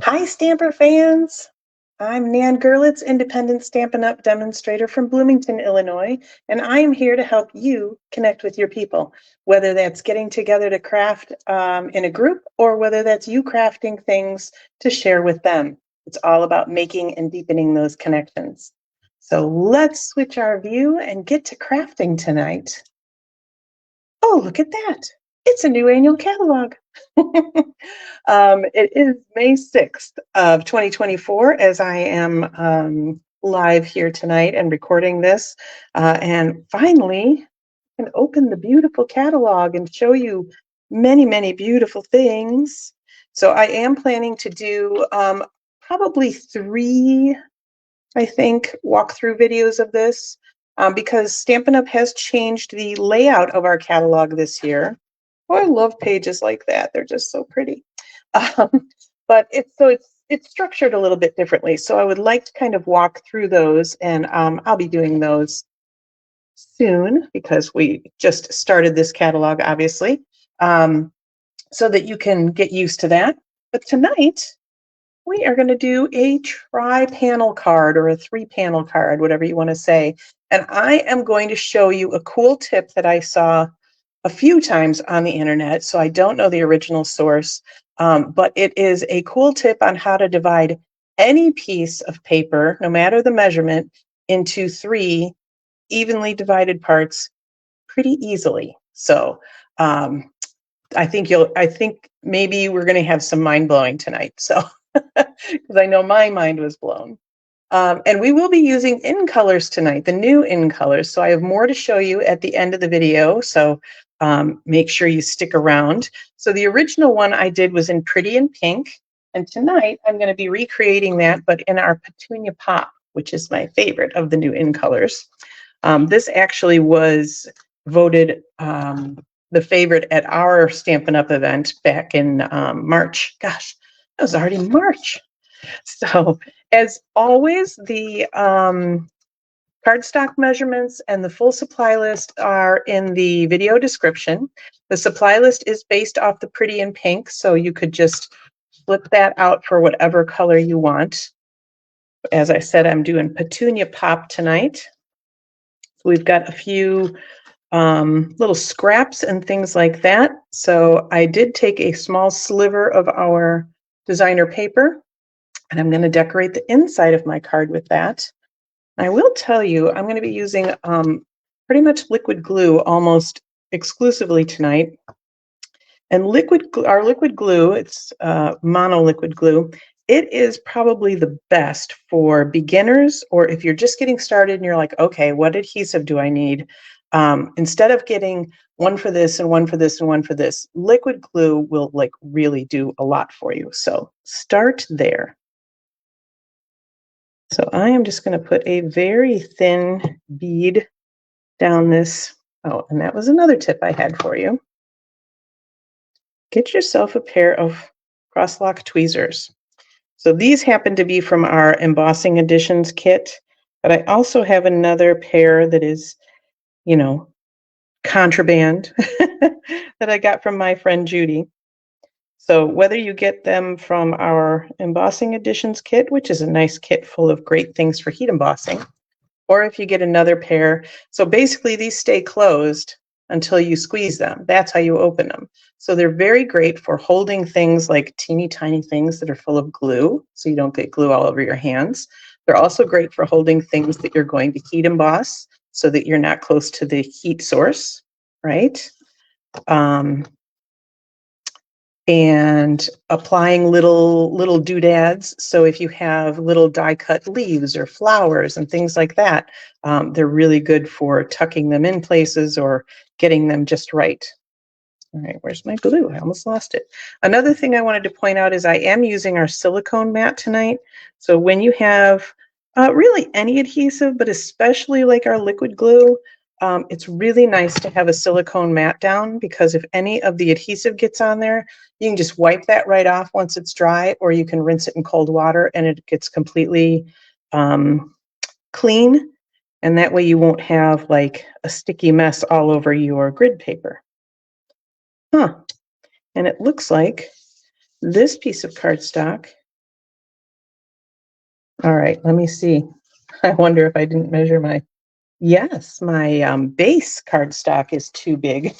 Hi, Stamper fans! I'm Nan Gerlitz, independent Stampin' Up! Demonstrator from Bloomington, Illinois, and I am here to help you connect with your people, whether that's getting together to craft in a group or whether that's you crafting things to share with them. It's all about making and deepening those connections. So let's switch our view and get to crafting tonight. Oh, look at that! It's a new annual catalog. It is May 6th of 2024 as I am live here tonight and recording this. And finally, I can open the beautiful catalog and show you many, many beautiful things. So I am planning to do probably 3, I think, walkthrough videos of this because Stampin' Up! Has changed the layout of our catalog this year. Oh, I love pages like that. They're just so pretty. But it's structured a little bit differently. So I would like to kind of walk through those, and I'll be doing those soon because we just started this catalog, obviously, so that you can get used to that. But tonight, we are going to do a tri-panel card or a 3-panel card, whatever you want to say. And I am going to show you a cool tip that I saw a few times on the internet, so I don't know the original source, but it is a cool tip on how to divide any piece of paper, no matter the measurement, into 3 evenly divided parts pretty easily. So I think maybe we're going to have some mind blowing tonight. So because I know my mind was blown. And we will be using in colors tonight, the new in colors. So I have more to show you at the end of the video. So make sure you stick around. So the original one I did was in Pretty in Pink. And tonight I'm going to be recreating that, but in our Petunia Pop, which is my favorite of the new in colors. This actually was voted the favorite at our Stampin' Up! Event back in March. Gosh, that was already March. So as always, the cardstock measurements and the full supply list are in the video description. The supply list is based off the Pretty in Pink, so you could just flip that out for whatever color you want. As I said, I'm doing Petunia Pop tonight. We've got a few little scraps and things like that. So I did take a small sliver of our designer paper, and I'm going to decorate the inside of my card with that. I will tell you, I'm going to be using pretty much liquid glue almost exclusively tonight. And our liquid glue, it's monoliquid glue. It is probably the best for beginners, or if you're just getting started and you're like, okay, what adhesive do I need? Instead of getting one for this and one for this and one for this, liquid glue will like really do a lot for you. So start there. So I am just going to put a very thin bead down this. Oh, and that was another tip I had for you. Get yourself a pair of cross-lock tweezers. So these happen to be from our Embossing Editions kit, but I also have another pair that is, you know, contraband that I got from my friend Judy. So whether you get them from our Embossing Editions kit, which is a nice kit full of great things for heat embossing, or if you get another pair. So basically these stay closed until you squeeze them. That's how you open them. So they're very great for holding things like teeny tiny things that are full of glue, so you don't get glue all over your hands. They're also great for holding things that you're going to heat emboss so that you're not close to the heat source, right? And applying little doodads. So if you have little die cut leaves or flowers and things like that, they're really good for tucking them in places or getting them just right. All right, where's my glue? I almost lost it. Another thing I wanted to point out is I am using our silicone mat tonight. So when you have really any adhesive, but especially like our liquid glue, it's really nice to have a silicone mat down, because if any of the adhesive gets on there, you can just wipe that right off once it's dry, or you can rinse it in cold water and it gets completely clean. And that way you won't have like a sticky mess all over your grid paper. And it looks like this piece of cardstock. All right, let me see. I wonder if I didn't measure my, yes, my base cardstock is too big.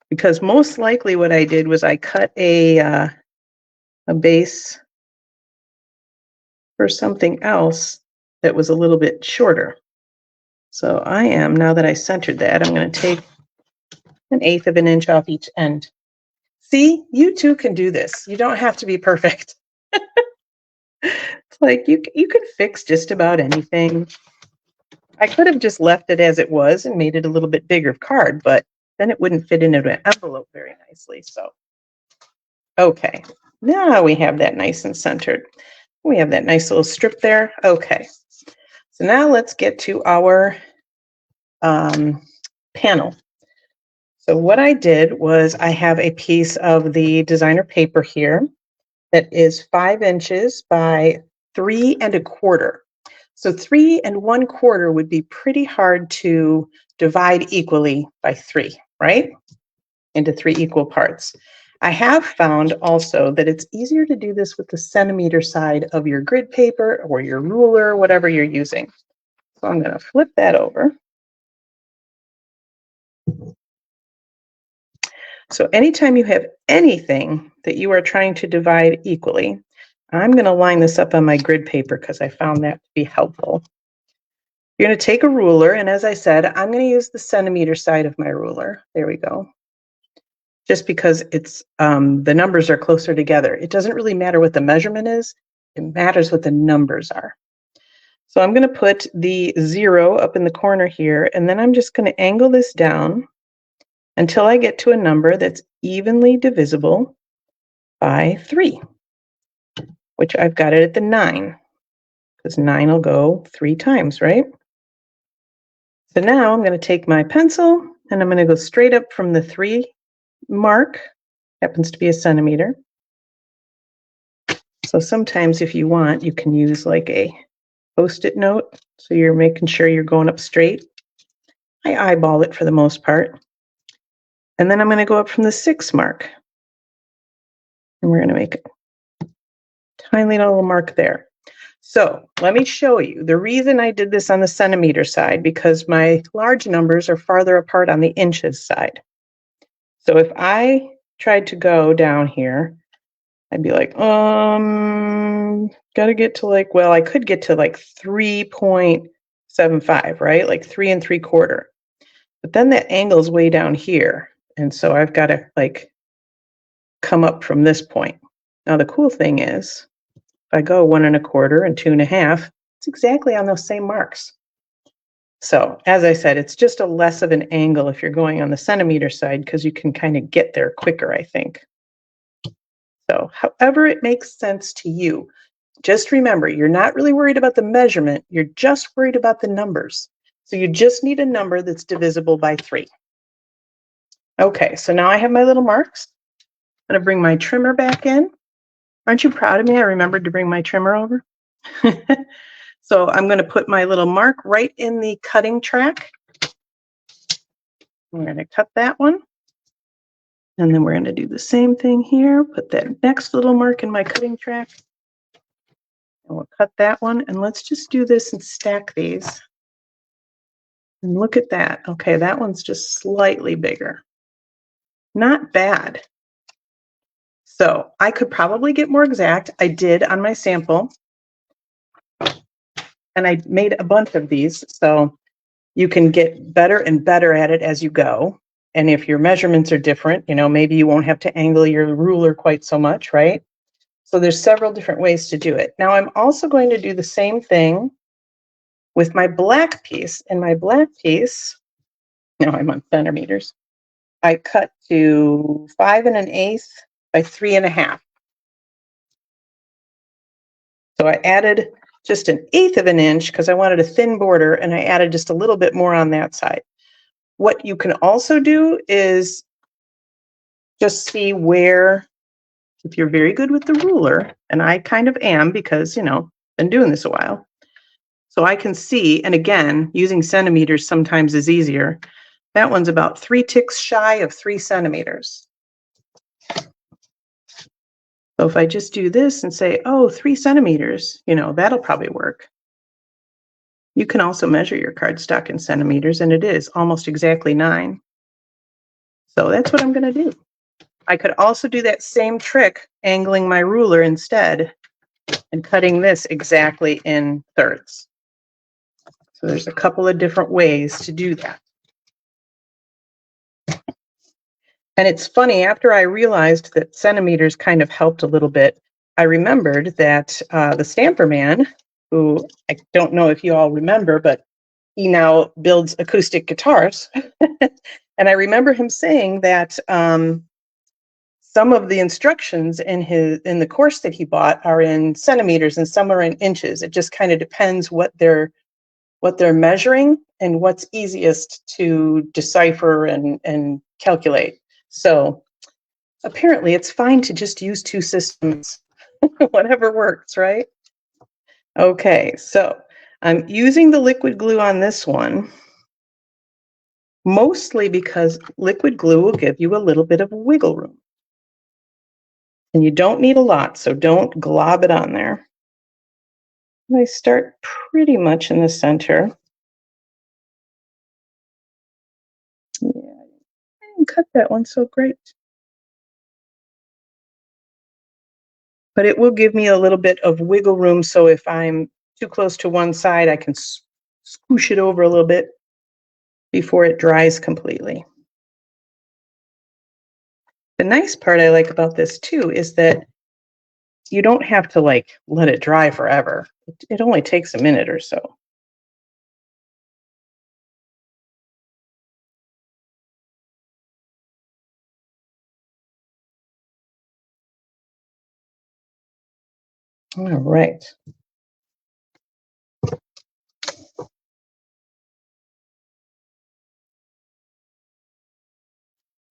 Because most likely what I did was I cut a base for something else that was a little bit shorter. So I am, now that I centered that, I'm going to take 1/8 of an inch off each end. See, you too can do this. You don't have to be perfect. It's like you can fix just about anything. I could have just left it as it was and made it a little bit bigger card, but then it wouldn't fit into an envelope very nicely. So, okay, now we have that nice and centered. We have that nice little strip there. Okay, so now let's get to our panel. So what I did was I have a piece of the designer paper here that is 5 inches by 3 1/4. So 3 1/4 would be pretty hard to divide equally by 3, right? Into 3 equal parts. I have found also that it's easier to do this with the centimeter side of your grid paper or your ruler, whatever you're using. So I'm going to flip that over. So anytime you have anything that you are trying to divide equally, I'm going to line this up on my grid paper because I found that to be helpful. You're going to take a ruler, and as I said, I'm going to use the centimeter side of my ruler. There we go. Just because it's the numbers are closer together. It doesn't really matter what the measurement is. It matters what the numbers are. So I'm going to put the 0 up in the corner here, and then I'm just going to angle this down until I get to a number that's evenly divisible by 3, which I've got it at the 9, because 9 will go 3 times, right? So now I'm going to take my pencil, and I'm going to go straight up from the 3 mark, happens to be a centimeter. So sometimes if you want, you can use like a Post-it note, so you're making sure you're going up straight. I eyeball it for the most part. And then I'm going to go up from the 6 mark. And we're going to make a tiny little mark there. So let me show you. The reason I did this on the centimeter side, because my large numbers are farther apart on the inches side. So if I tried to go down here, I'd be like, gotta get to like, well, I could get to like 3.75, right? Like 3 3/4. But then that angle's way down here. And so I've got to like come up from this point. Now the cool thing is, if I go 1 1/4 and 2 1/2, it's exactly on those same marks. So as I said, it's just a less of an angle if you're going on the centimeter side, because you can kind of get there quicker, I think. So however it makes sense to you, just remember, you're not really worried about the measurement. You're just worried about the numbers. So you just need a number that's divisible by 3. Okay, so now I have my little marks. I'm going to bring my trimmer back in. Aren't you proud of me? I remembered to bring my trimmer over. So I'm going to put my little mark right in the cutting track. We're going to cut that one. And then we're going to do the same thing here. Put that next little mark in my cutting track. And we'll cut that one. And let's just do this and stack these. And look at that. Okay, that one's just slightly bigger. Not bad. So I could probably get more exact. I did on my sample. And I made a bunch of these. So you can get better and better at it as you go. And if your measurements are different, you know, maybe you won't have to angle your ruler quite so much, right? So there's several different ways to do it. Now I'm also going to do the same thing with my black piece. And my black piece, now I'm on centimeters, I cut to 5 1/8 by 3 1/2. So I added just 1/8 of an inch because I wanted a thin border, and I added just a little bit more on that side. What you can also do is just see where, if you're very good with the ruler, and I kind of am because, you know, been doing this a while. So I can see, and again, using centimeters sometimes is easier. That one's about 3 ticks shy of 3 centimeters. So if I just do this and say, oh, 3 centimeters, you know, that'll probably work. You can also measure your cardstock in centimeters, and it is almost exactly 9. So that's what I'm going to do. I could also do that same trick, angling my ruler instead and cutting this exactly in thirds. So there's a couple of different ways to do that. And it's funny, after I realized that centimeters kind of helped a little bit, I remembered that the Stamper Man, who I don't know if you all remember, but he now builds acoustic guitars. And I remember him saying that some of the instructions in the course that he bought are in centimeters and some are in inches. It just kind of depends what they're measuring and what's easiest to decipher and calculate. So apparently it's fine to just use 2 systems, whatever works, right? Okay, so I'm using the liquid glue on this one, mostly because liquid glue will give you a little bit of wiggle room. And you don't need a lot, so don't glob it on there. I start pretty much in the center. Yeah, I didn't cut that one so great. But it will give me a little bit of wiggle room, so if I'm too close to one side, I can squish it over a little bit before it dries completely. The nice part I like about this too is that you don't have to like let it dry forever. It only takes a minute or so. All right.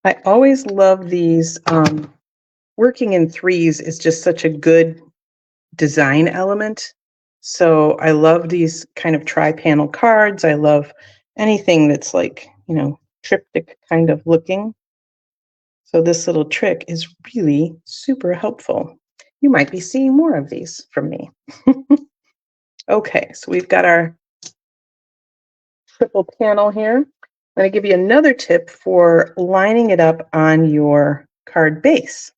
I always love these. Working in threes is just such a good design element. So I love these kind of tri-panel cards. I love anything that's like, you know, triptych kind of looking. So this little trick is really super helpful. You might be seeing more of these from me. Okay, so we've got our triple panel here. I'm going to give you another tip for lining it up on your card base.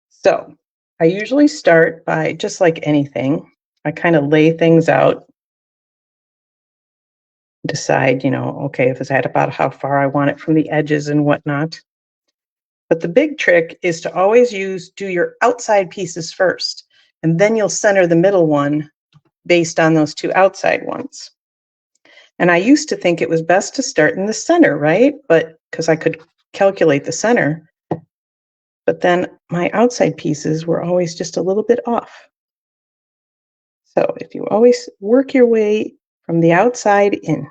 So I usually start by, just like anything, I kind of lay things out, decide, you know, okay, if it's at about how far I want it from the edges and whatnot. But the big trick is to always do your outside pieces first, and then you'll center the middle one based on those 2 outside ones. And I used to think it was best to start in the center, right? But because I could calculate the center, but then my outside pieces were always just a little bit off. So if you always work your way from the outside in.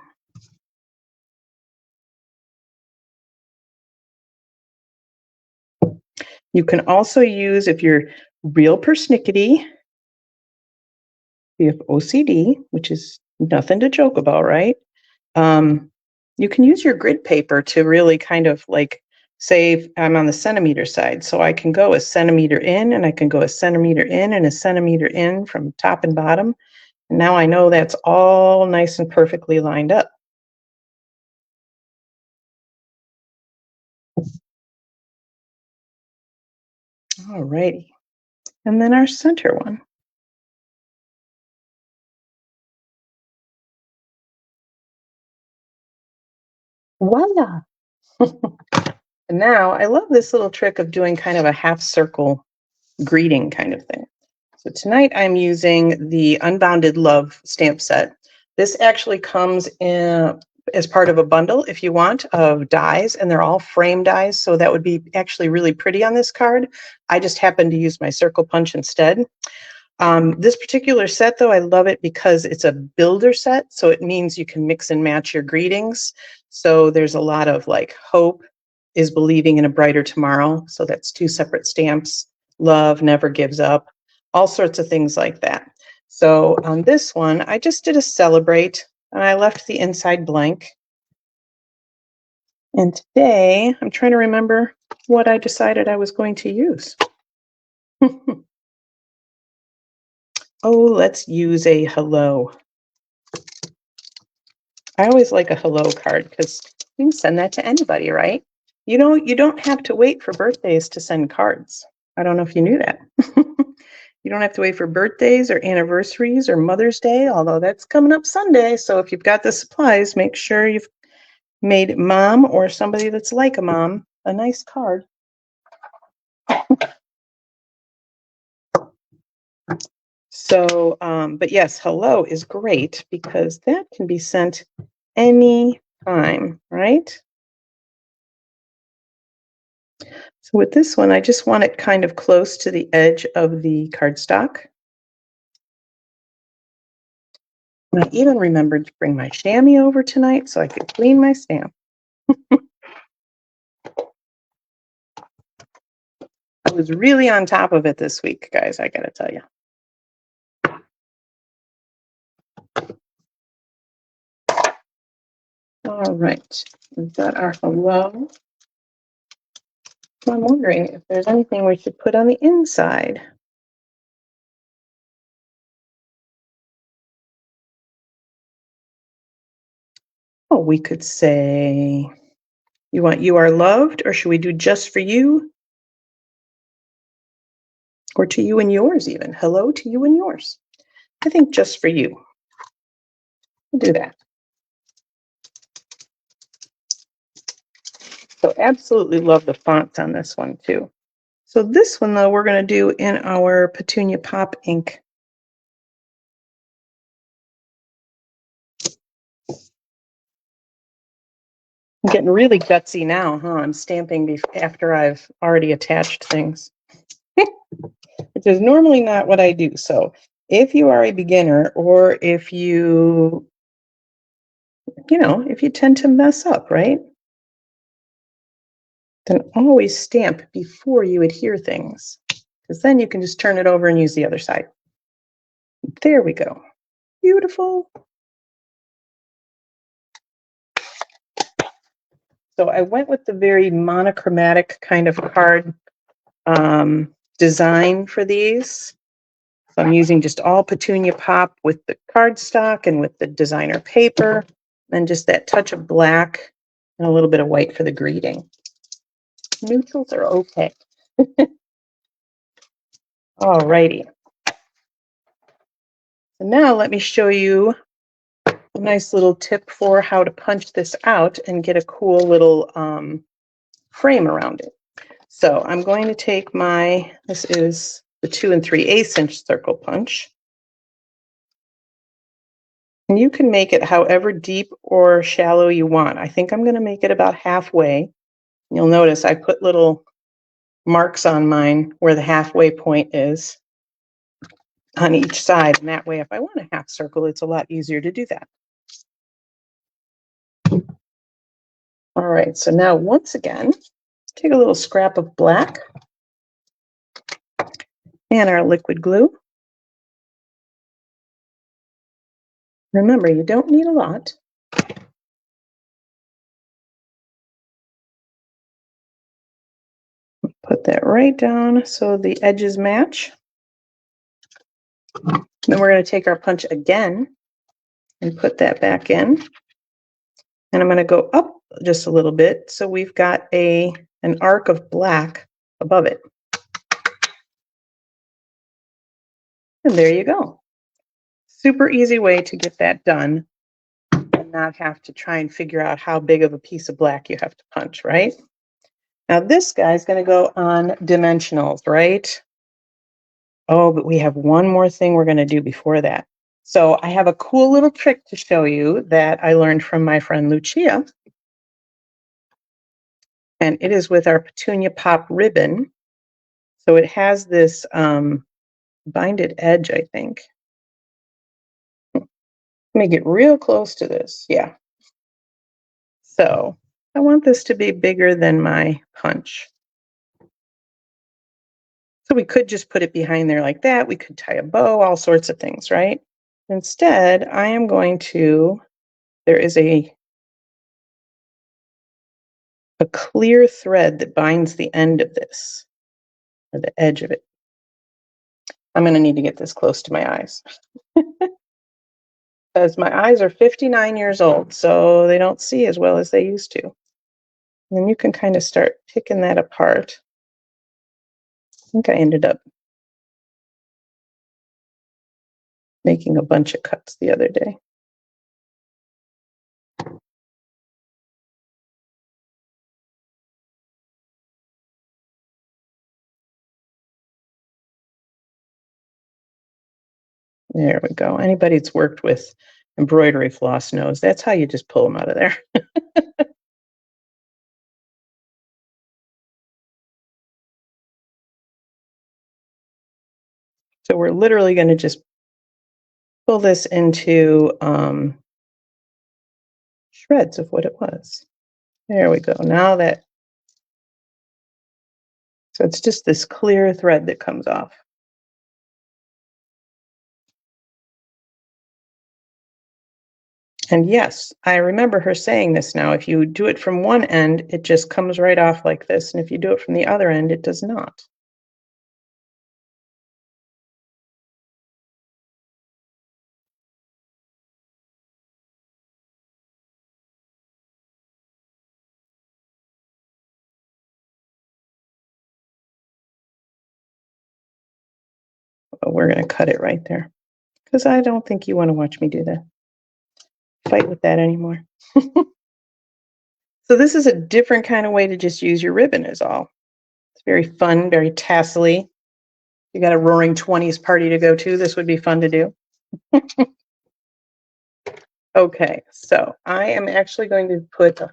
You can also use, if you're real persnickety, you have OCD, which is nothing to joke about, right? You can use your grid paper to really kind of like, say I'm on the centimeter side, so I can go a centimeter in and I can go a centimeter in and a centimeter in from top and bottom. And now I know that's all nice and perfectly lined up. All righty. And then our center one. Voila. And now I love this little trick of doing kind of a half circle greeting kind of thing. So tonight I'm using the Unbounded Love stamp set. This actually comes in as part of a bundle, if you want, of dies, and they're all frame dies, so that would be actually really pretty on this card. I just happen to use my circle punch instead. This particular set, though, I love it because it's a builder set, so it means you can mix and match your greetings. So there's a lot of like hope is believing in a brighter tomorrow. So that's 2 separate stamps. Love never gives up. All sorts of things like that. So on this one, I just did a celebrate and I left the inside blank. And today I'm trying to remember what I decided I was going to use. Oh, let's use a hello. I always like a hello card because you can send that to anybody, right? You don't have to wait for birthdays to send cards. I don't know if you knew that. You don't have to wait for birthdays or anniversaries or Mother's Day, although that's coming up Sunday. So if you've got the supplies, make sure you've made mom or somebody that's like a mom a nice card. So, but yes, hello is great because that can be sent any time, right? So with this one, I just want it kind of close to the edge of the cardstock. And I even remembered to bring my chamois over tonight so I could clean my stamp. I was really on top of it this week, guys, I gotta tell you. All right, we've got our hello. I'm wondering if there's anything we should put on the inside. Oh, we could say, you want you are loved, or should we do just for you? Or to you and yours even. Hello to you and yours. I think just for you. We'll do that. So absolutely love the fonts on this one too. So this one though, we're going to do in our Petunia Pop ink. I'm getting really gutsy now, huh? I'm stamping after I've already attached things, which is normally not what I do. So if you are a beginner or if you if you tend to mess up, right? Then always stamp before you adhere things, because then you can just turn it over and use the other side. There we go. Beautiful. So I went with the very monochromatic kind of card design for these. So I'm using just all Petunia Pop with the cardstock and with the designer paper, and just that touch of black and a little bit of white for the greeting. Neutrals are okay. All righty. So now let me show you a nice little tip for how to punch this out and get a cool little frame around it. So I'm going to take this is the 2 3/8 inch circle punch. And you can make it however deep or shallow you want. I think I'm going to make it about halfway. You'll notice I put little marks on mine where the halfway point is on each side. And that way, if I want a half circle, it's a lot easier to do that. All right, so now once again, take a little scrap of black and our liquid glue. Remember, you don't need a lot. Put that right down so the edges match. Then we're going to take our punch again and put that back in. And I'm going to go up just a little bit so we've got an arc of black above it. And there you go. Super easy way to get that done and not have to try and figure out how big of a piece of black you have to punch, right? Now this guy's going to go on dimensionals, right? Oh, but we have one more thing we're going to do before that. So I have a cool little trick to show you that I learned from my friend Lucia. And it is with our Petunia Pop ribbon. So it has this binded edge, I think. Let me get real close to this. Yeah. So I want this to be bigger than my punch. So we could just put it behind there like that. We could tie a bow, all sorts of things, right? Instead, I am going to, there is a clear thread that binds the end of this, or the edge of it. I'm going to need to get this close to my eyes. Because my eyes are 59 years old, so they don't see as well as they used to. And then you can kind of start picking that apart. I think I ended up making a bunch of cuts the other day. There we go. Anybody that's worked with embroidery floss knows that's how you just pull them out of there. So we're literally going to just pull this into shreds of what it was. There we go. Now that, so it's just this clear thread that comes off. And yes, I remember her saying this now. If you do it from one end, it just comes right off like this. And if you do it from the other end, it does not. But we're going to cut it right there because I don't think you want to watch me do that. Fight with that anymore. So this is a different kind of way to just use your ribbon is all. It's very fun, very tassely. You got a Roaring 20s party to go to, this would be fun to do. Okay, so I am actually going to put just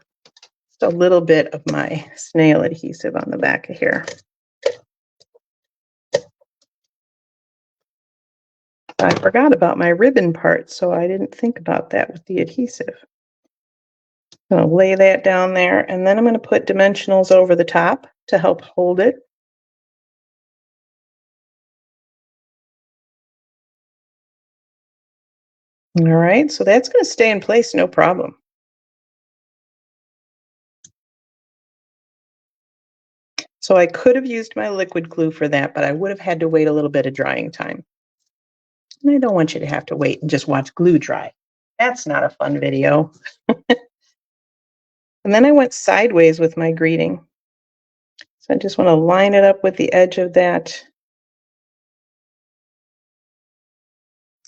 a little bit of my snail adhesive on the back of here. I forgot about my ribbon part, so I didn't think about that with the adhesive. I'm going to lay that down there, and then I'm going to put dimensionals over the top to help hold it. All right, so that's going to stay in place, no problem. So I could have used my liquid glue for that, but I would have had to wait a little bit of drying time. And I don't want you to have to wait and just watch glue dry. That's not a fun video. And then I went sideways with my greeting. So I just want to line it up with the edge of that.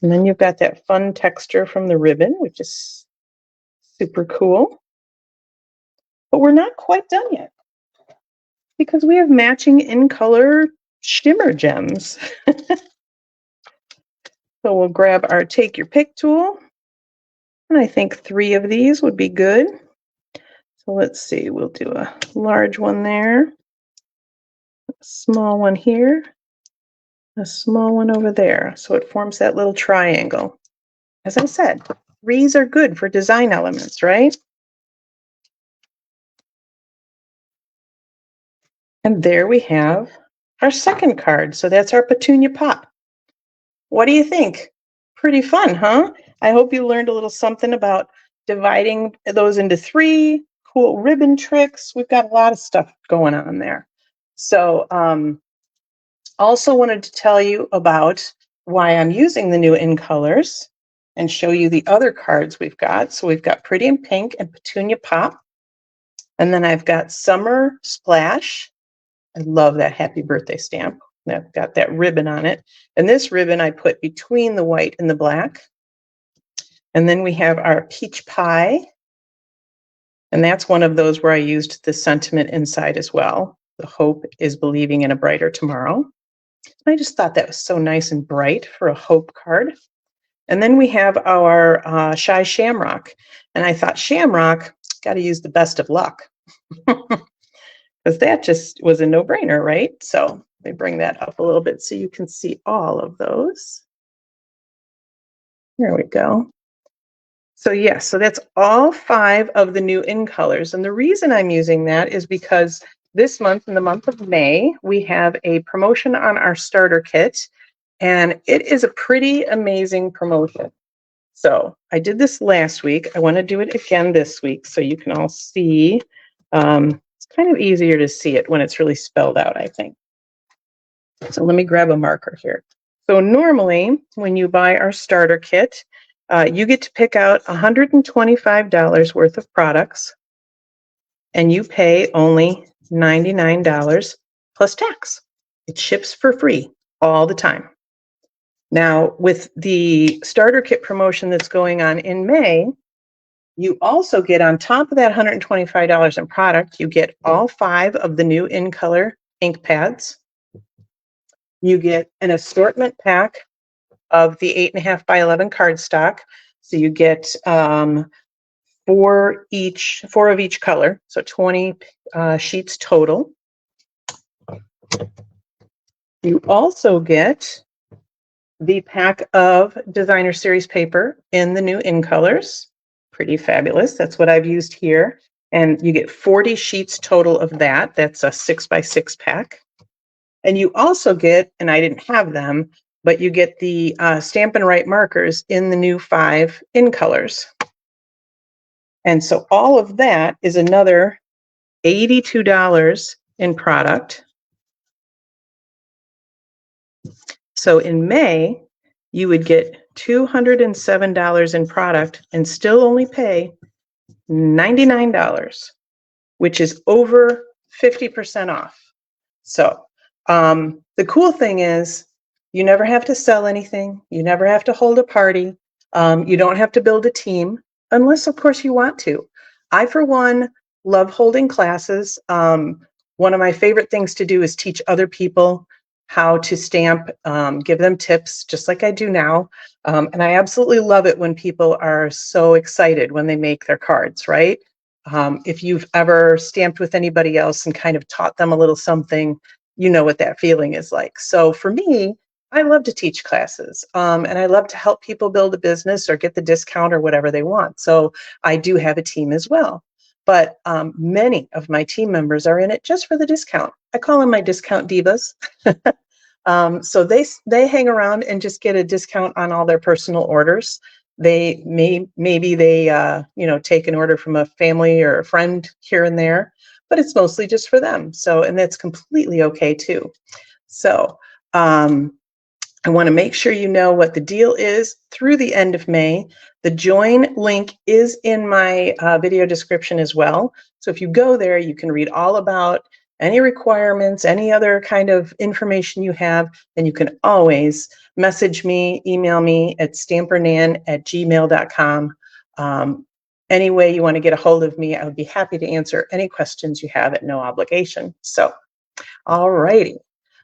And then you've got that fun texture from the ribbon, which is super cool. But we're not quite done yet because we have matching in color shimmer gems. So we'll grab our take your pick tool. And I think 3 of these would be good. So let's see, we'll do a large one there, a small one here, a small one over there. So it forms that little triangle. As I said, 3s are good for design elements, right? And there we have our second card. So that's our Petunia Pop. What do you think? Pretty fun, huh? I hope you learned a little something about dividing those into 3, cool ribbon tricks. We've got a lot of stuff going on there. So also wanted to tell you about why I'm using the new in colors and show you the other cards we've got. So we've got Pretty in Pink and Petunia Pop. And then I've got Summer Splash. I love that happy birthday stamp. I've got that ribbon on it. And this ribbon I put between the white and the black. And then we have our Peach Pie. And that's one of those where I used the sentiment inside as well. The hope is believing in a brighter tomorrow. I just thought that was so nice and bright for a hope card. And then we have our Shy Shamrock. And I thought Shamrock, got to use the best of luck. Because that just was a no-brainer, right? So let me bring that up a little bit so you can see all of those. There we go. So yes, so that's all 5 of the new in colors. And the reason I'm using that is because this month, in the month of May, we have a promotion on our starter kit. And it is a pretty amazing promotion. So I did this last week. I want to do it again this week so you can all see. It's kind of easier to see it when it's really spelled out, I think. So let me grab a marker here. So normally when you buy our starter kit, you get to pick out $125 worth of products, and you pay only $99 plus tax. It ships for free all the time. Now, with the starter kit promotion that's going on in May, you also get, on top of that $125 in product, you get all 5 of the new In Color ink pads. You get an assortment pack of the 8.5 by 11 cardstock. So you get 4 of each color, so 20 sheets total. You also get the pack of designer series paper in the new In Colors. Pretty fabulous. That's what I've used here. And you get 40 sheets total of that. That's a 6x6 pack. And you also get, and I didn't have them, but you get the Stampin' Write markers in the new 5 In Colors. And so all of that is another $82 in product. So in May, you would get $207 in product and still only pay $99, which is over 50% off. So the cool thing is you never have to sell anything. You never have to hold a party. You don't have to build a team, unless, of course, you want to. I, for one, love holding classes. One of my favorite things to do is teach other people how to stamp, give them tips, just like I do now. And I absolutely love it when people are so excited when they make their cards, right? If you've ever stamped with anybody else and kind of taught them a little something, you know what that feeling is like. So for me, I love to teach classes, and I love to help people build a business or get the discount or whatever they want. So I do have a team as well. But many of my team members are in it just for the discount. I call them my discount divas. So they hang around and just get a discount on all their personal orders. They maybe they take an order from a family or a friend here and there, but it's mostly just for them. So, and that's completely okay too. So I want to make sure you know what the deal is through the end of May. The join link is in my video description as well. So if you go there, you can read all about any requirements, any other kind of information you have, and you can always message me, email me at stampernan@gmail.com. Any way you want to get a hold of me, I would be happy to answer any questions you have at no obligation. So, all righty.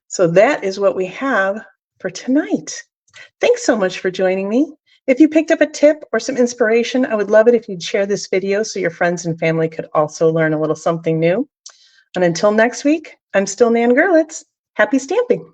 So that is what we have for tonight. Thanks so much for joining me. If you picked up a tip or some inspiration, I would love it if you'd share this video so your friends and family could also learn a little something new. And until next week, I'm still Nan Gerlitz. Happy stamping.